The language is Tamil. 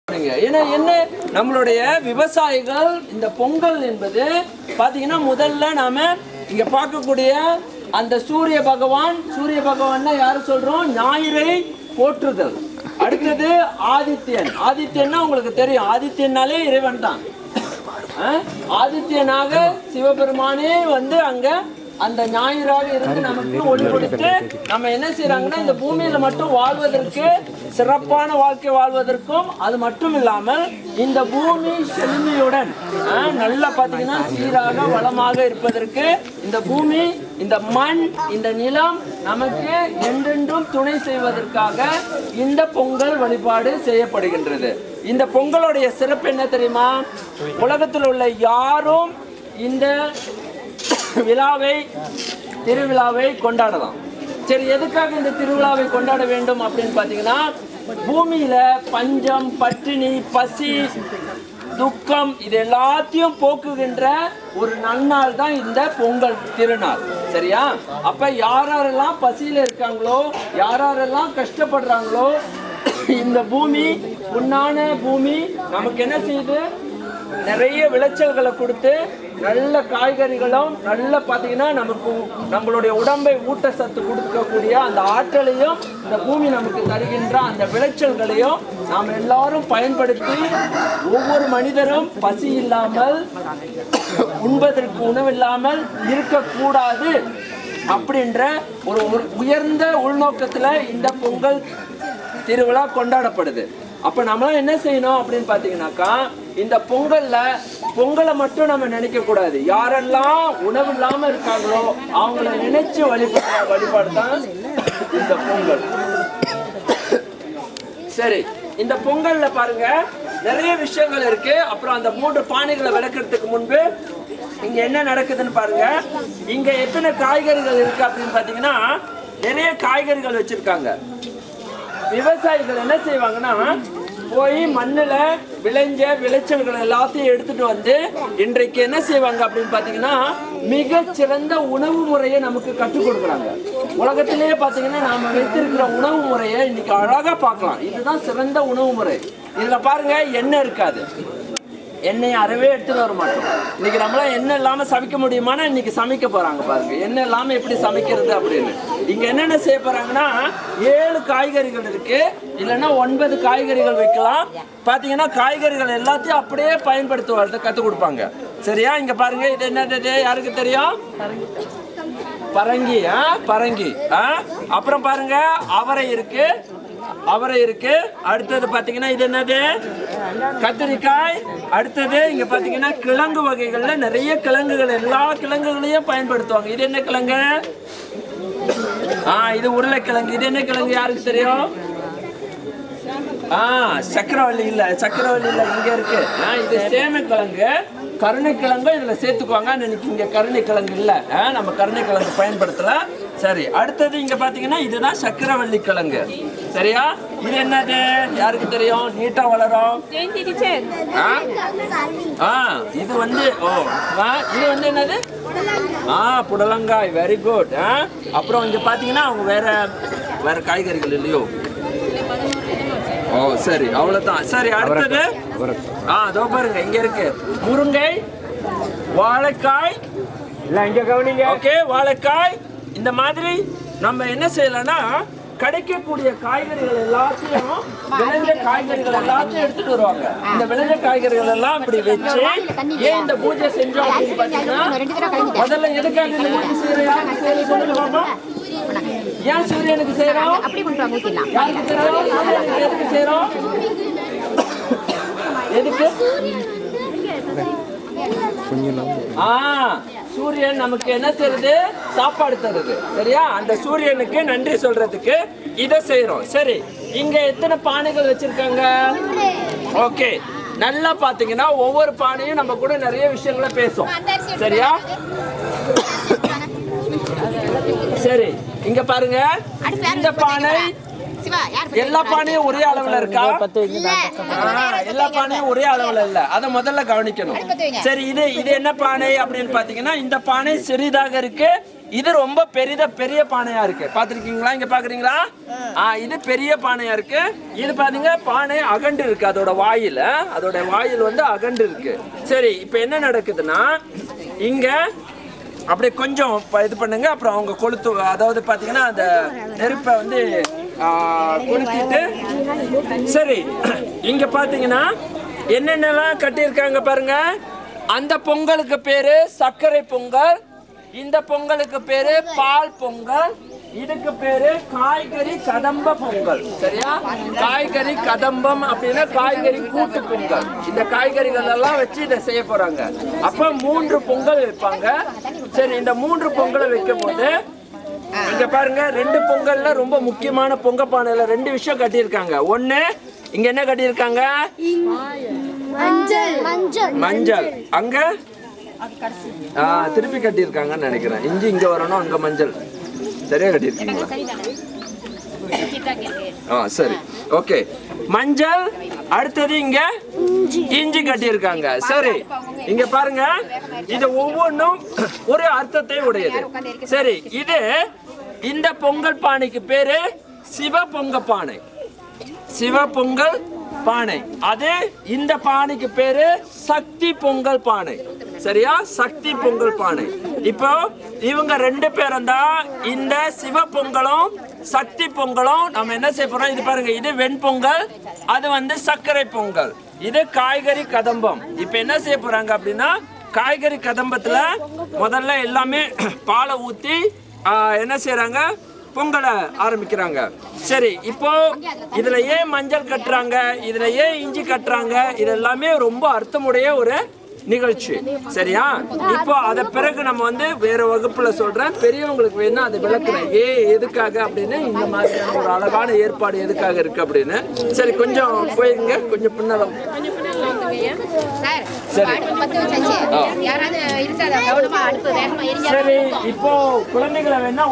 ஏன்னா என்ன நம்மளுடைய விவசாயிகள் இந்த பொங்கல் என்பது பாத்தீங்கன்னா முதல்ல நாம இங்க பார்க்கக்கூடிய அந்த சூரிய பகவான் யாரு சொல்றோம்? ஞாயிறை போற்றுதல். அடுத்தது ஆதித்யன்னா உங்களுக்கு தெரியும், ஆதித்யனாலே இறைவன் தான். ஆதித்யனாக சிவபெருமானே வந்து அங்க அந்த ஞாயிறாக இருந்து நமக்கு ஒளி கொடுத்து நம்ம என்ன செய்யறாங்கன்னா இந்த பூமியில மட்டும் வாழ்வதற்கு, சிறப்பான வாழ்க்கை வாழ்வதற்கும், அது மட்டும் இல்லாமல் இந்த பூமி செழுமையுடன் நல்லா பாத்தீங்கன்னா சீராக வளமாக இருப்பதற்கு இந்த பூமி, இந்த மண், இந்த நிலம் நமக்கு என்றென்றும் துணை செய்வதற்காக இந்த பொங்கல் வழிபாடு செய்யப்படுகின்றது. இந்த பொங்கலுடைய சிறப்பு என்ன தெரியுமா? உலகத்தில் உள்ள யாரும் இந்த திருவிழாவை கொண்டாடலாம். சரி, எதுக்காக இந்த திருவிழாவை கொண்டாட வேண்டும் அப்படின்னு பாத்தீங்கன்னா, பூமியில பஞ்சம், பட்டினி, பசி, துக்கம் இது எல்லாத்தையும் போக்குகின்ற ஒரு நன்னாள் தான் இந்த பொங்கல் திருநாள். சரியா? அப்ப யாரெல்லாம் பசியில இருக்காங்களோ, யாரெல்லாம் கஷ்டப்படுறாங்களோ, இந்த பூமி பொன்னான பூமி நமக்கு என்ன செய்யுது? நிறைய விளைச்சல்களை கொடுத்து நல்ல காய்கறிகளும் நல்ல பார்த்தீங்கன்னா நமக்கு நம்மளுடைய உடம்பை ஊட்டச்சத்து கொடுக்கக்கூடிய அந்த ஆற்றலையும் இந்த பூமி நமக்கு தருகின்ற அந்த விளைச்சல்களையும் நாம் எல்லாரும் பயன்படுத்தி ஒவ்வொரு மனிதரும் பசி இல்லாமல், உண்பதற்கு உணவில்லாமல் இருக்கக்கூடாது அப்படின்ற ஒரு உயர்ந்த உள்நோக்கத்தில் இந்த பொங்கல் திருவிழா கொண்டாடப்படுது. அப்ப நம்மளாம் என்ன செய்யணும் அப்படின்னு பாத்தீங்கன்னாக்கா, இந்த பொங்கலை மட்டும் நம்ம நினைக்க கூடாது. யாரெல்லாம் உணவு இல்லாம இருக்காங்களோ அவங்கள நினைச்சு வழிபாடு தான் இந்த பொங்கல். சரி, இந்த பொங்கல்ல பாருங்க நிறைய விஷயங்கள் இருக்கு. அப்புறம் அந்த 3 பானைகளை விளக்குறதுக்கு முன்பு இங்க என்ன நடக்குதுன்னு பாருங்க. இங்க எத்தனை காய்கறிகள் இருக்கு அப்படின்னு பாத்தீங்கன்னா, நிறைய காய்கறிகள் வச்சிருக்காங்க. விவசாயிகள் என்ன செய்வாங்கன்னா, போய் மண்ணில் விளைஞ்ச விளைச்சல்கள் எல்லாத்தையும் எடுத்துட்டு வந்து இன்றைக்கு என்ன செய்வாங்க அப்படின்னு பார்த்தீங்கன்னா, மிகச்சிறந்த உணவு முறையை நமக்கு கற்றுக் கொடுக்குறாங்க. உலகத்திலேயே பார்த்தீங்கன்னா நாம வைத்திருக்கிற உணவு முறையை இன்னைக்கு அழகா பார்க்கலாம். இதுதான் சிறந்த உணவு முறை. இதுல பாருங்க, எண்ணெய் இருக்காது. எண்ணெய் அறவே எடுத்துட்டு வர மாட்டோம். இன்னைக்கு நம்மளாம் எண்ணெய் இல்லாம சமைக்க முடியுமானா இன்னைக்கு சமைக்க போறாங்க பாருங்க. எண்ணெய் இல்லாம எப்படி சமைக்கிறது அப்படின்னு. இங்க என்னென்ன செய்ய போறாங்கன்னா, 7 காய்கறிகள் இருக்கு, இல்லைன்னா 9 காய்கறிகள் வைக்கலாம். பாத்தீங்கன்னா காய்கறிகள் எல்லாத்தையும் அப்படியே பயன்படுத்துவது கத்து கொடுப்பாங்க. சரியா? இங்க பாருங்க, இது என்னது யாருக்கு தெரியும்? பரங்கி. அப்புறம் பாருங்க அவரை இருக்கு. அடுத்தது பாத்தீங்கன்னா இது என்னது? கத்திரிக்காய். அடுத்தது இங்க பாத்தீங்கன்னா கிழங்கு வகைகள்ல நிறைய கிழங்குகள், எல்லா கிழங்குகளையும் பயன்படுத்துவாங்க. இது என்ன கிழங்கு? இது உருளைக்கிழங்கு. இது என்ன கிழங்கு யாருக்கு தெரியும்? சக்கரவள்ளி இல்ல, இங்க இருக்கு. இது சேமக்கிழங்கு. கருணைக்கிழங்கு இதுல சேர்த்துக்குவாங்க. இன்னைக்கு இங்க கருணைக்கிழங்கு இல்ல, நம்ம கருணைக்கிழங்கு பயன்படுத்தலாம். சரி, அடுத்தது இங்க பாத்தீங்கன்னா இதுதான் சக்கரவள்ளி கிழங்கு. சரியா? இது என்னது யாருக்கு தெரியும்? நீட்டா வளரும். இது வந்து இது வந்து என்னது? புடலங்காய். Very good. அப்புறம் இங்க பாத்தீங்கன்னா அவங்க வேற காய்கறிகள் இல்லையோ? சரி, அவ்வளவுதான். சரி, அடுத்தது அதோ பாருங்க, இங்க இருக்கு முருங்கை, வாழைக்காய். இங்க கவனிங்க. ஓகே, வாழைக்காய். இந்த மாதிரி நம்ம என்ன செய்யலாம்னா, கிடைக்கக்கூடிய காய்கறிகள் எல்லாத்தையும், விளைஞ்ச காய்கறிகள் எல்லாத்தையும் எடுத்துட்டு வருவாங்க. இந்த விளைஞ்ச காய்கறிகள் எல்லாம் இப்படி வச்சு ஏன் இந்த பூஜை செஞ்சோம் அப்படின்னு பாத்தீங்கன்னா, முதல்ல எதுக்காக இந்த பூஜை செய்யறோம் சொல்லுங்க பாப்பா. ஏன் சூரியனுக்கு செய்யறோம்? எதுக்கு செய்யறோம்? எதுக்கு? சூரியன் நமக்கு என்ன தருது? சாப்பாடு தருது. சரியா? அந்த சூரியனுக்கு நன்றி சொல்றதுக்கு இதை செய்யறோம். சரி, இங்க எத்தனை பானைகள் வச்சிருக்காங்க? ஓகே, நல்லா பாத்தீங்கன்னா ஒவ்வொரு பானையும் நம்ம கூட நிறைய விஷயங்களை பேசும். சரியா? சரி, இங்க பாருங்க, இந்த பானை எல்லா பானையும் ஒரே அளவுல இருக்கா? எல்லா பானையும் ஒரே அளவுல இல்ல, அத முதல்ல கவனிக்கணும். சரி, இது என்ன பானை அப்படின்னு பாத்தீங்கன்னா, இந்த பானை சிறிதாக இருக்கு, இது ரொம்ப பெரிய பானையா இருக்கு. பாத்திருக்கீங்களா? இங்க பாக்குறீங்களா? இது பெரிய பானையா இருக்கு. இது பாத்தீங்க பானை அகண்டு இருக்கு. அதோட வாயில் வந்து அகண்டு இருக்கு. சரி, இப்போ என்ன நடக்குதுன்னா இங்க அப்படியே கொஞ்சம் இது பண்ணுங்க. அப்புறம் அவங்க கொளுத்து, அதாவது பாத்தீங்கன்னா அந்த நெருப்பை வந்து கொளுத்திட்டு, சரி இங்க பாத்தீங்கன்னா என்னென்னலாம் கட்டியிருக்காங்க பாருங்க. அந்த பொங்கலுக்கு பேரு சர்க்கரை பொங்கல், இந்த பொங்கலுக்கு பேரு பால் பொங்கல், இதுக்கு பேரு காய்கறி கதம்ப பொங்கல். சரியா? காய்கறி கதம்பம் அப்படின்னா காய்கறி கூட்டு பொங்கல். இந்த காய்கறிகள் எல்லாம் வச்சு இதை செய்ய போறாங்க. அப்ப 3 பொங்கல் வைப்பாங்க. சரி, இந்த 3 பொங்கலை வைக்கும் போது இங்க பாருங்க, 2 பொங்கல்ல ரொம்ப முக்கியமான பொங்க பானையில 2 விஷயம் கட்டியிருக்காங்க. ஒண்ணு இங்க என்ன கட்டியிருக்காங்க? மஞ்சள். அங்க திருப்பி கட்டியிருக்காங்கன்னு நினைக்கிறேன். இஞ்சி இங்க வரணும், அங்க மஞ்சள். சரியா கட்டியிருக்கீங்களா? சரி, ஓகே. மஞ்சள், அடுத்தது இங்க இஞ்சி கட்டியிருக்காங்க. சரி, இங்க பாருங்க, இது ஒவ்வொன்றும் ஒரு அர்த்தத்தை உடையது. சரி, இது இந்த பொங்கல் பானைக்கு பேரு சிவபொங்க பானை. சிவபொங்கல் பானை. அது இந்த பானைக்கு பேரு சக்தி பொங்கல் பானை. சரியா? சக்தி பொங்கல் பானை. இப்போ இவங்க 2 பேரும் தான் இந்த சிவ பொங்கலும் சக்தி பொங்கலும் நம்ம என்ன செய்ய போறோம்? இது பாருங்க, இது வெண்பொங்கல், அது வந்து சர்க்கரை பொங்கல், இது காய்கறி கதம்பம். இப்போ என்ன செய்ய போறாங்க அப்படின்னா, காய்கறி கதம்பத்துல முதல்ல எல்லாமே பாலை ஊத்தி என்ன செய்யறாங்க? பொங்கலை ஆரம்பிக்கிறாங்க. சரி, இப்போ இதுல ஏன் மஞ்சள் கட்டுறாங்க, இதுல ஏன் இஞ்சி கட்டுறாங்க, இது எல்லாமே ரொம்ப அர்த்தமுடைய ஒரு நிகழ்ச்சி. சரியா? இப்போ அத பிறகு நம்ம வந்து வேற வகுப்புல சொல்றேன். பெரியவங்களுக்கு வேணா அதை விளக்குறேன், எதுக்காக அப்படின்னு, இந்த மாதிரி ஒரு அழகான ஏற்பாடு எதுக்காக இருக்கு அப்படின்னு. சரி, கொஞ்சம் போயிருங்க, கொஞ்சம் பின்னால. சரி, இப்போ குழந்தைகளை வேணா